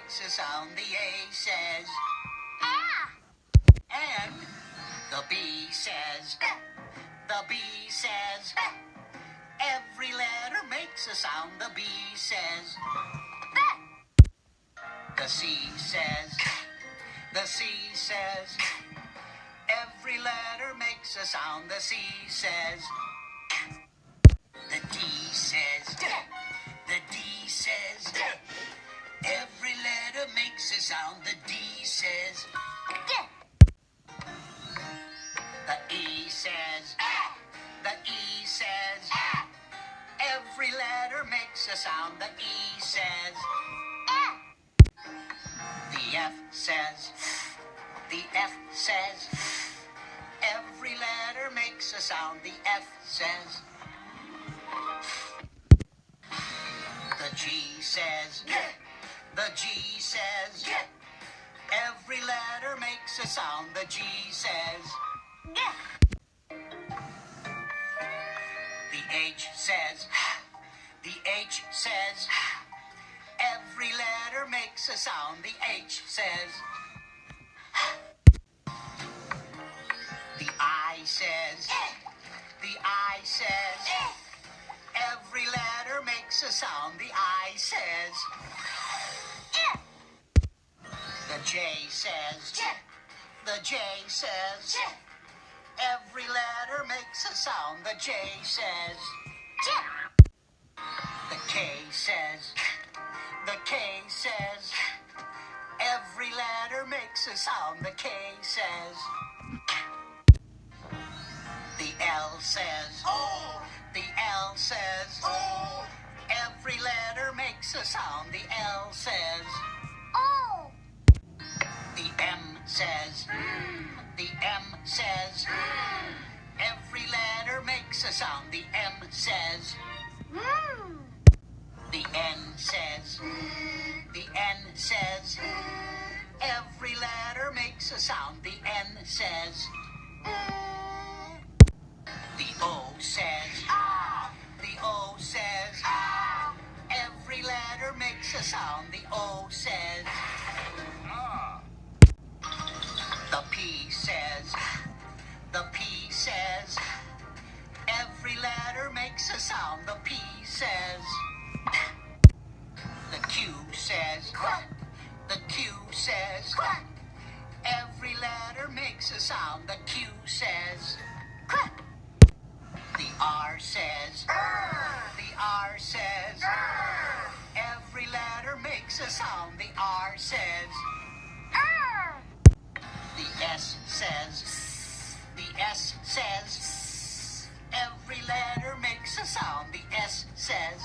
makes a sound. The A says Ah! and. The B says. The B says. Every letter makes a sound. The B says. The C says. The C says. Every letter makes a sound. The C says. The D says. The D says. Every letter makes a sound. The D says. The E says. The E says. Every letter makes a sound. The E says. The F says. The F says. Every letter makes a sound. The F says. The G says. The G says. Every letter makes a sound. The G says. The H says. The H says. Every letter makes a sound. The H says. The I says. The I says. Every letter makes a sound. The I says. The J says. The J says. Every letter makes a sound. The J says. The K says. The K says. Every letter makes a sound. The K says. The L says. Oh. The L says. Oh. Every letter makes a sound. The L says. Oh! The M says. The M says. Every letter makes a sound. The M says. Mmm! The N says. The N says. Every letter makes a sound. The N says. The O says. The O says. Every letter makes a sound. The O says. The P says. The P says. Every letter makes a sound. The P says. The Q says. The Q says. Every letter makes a sound. The Q says. The R says. The R says. Every letter makes a sound. The R says. The S says. The S says. Every letter makes a sound. The S says.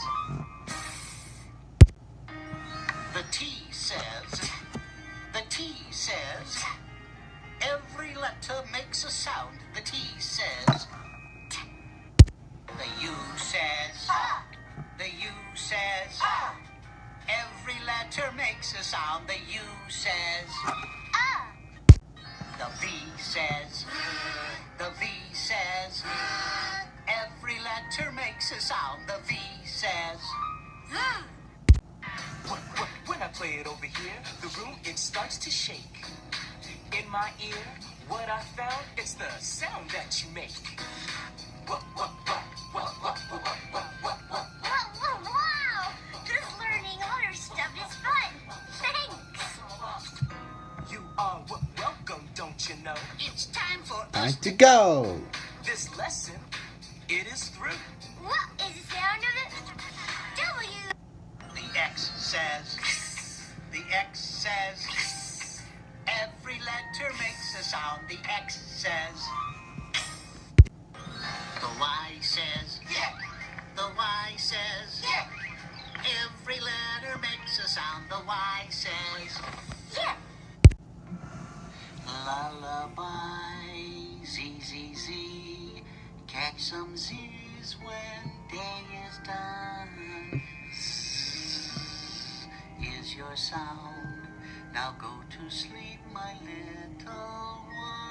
The T says. The T says. Every letter makes a sound. The T says. The U says. The U says. Every letter makes a sound. The U says. The V says. The V says. Every letter makes a sound. The V says. When I play it over here, the room, it starts to shake. In my ear, what I found, it's the sound that you make. Wow! Just learning other stuff is fun. Thanks. You are welcome, don't you know? It's time for Time us to go. This lesson, it is through. What is the sound of it? W. The X says. The X says. Every letter makes a sound. The X says. The Y says. The Y says. Every letter makes a sound. The Y says. Yeah. Lullaby, Z, Z, Z. Catch some Z's when day is done. Is your sound. Now go to sleep, my little one.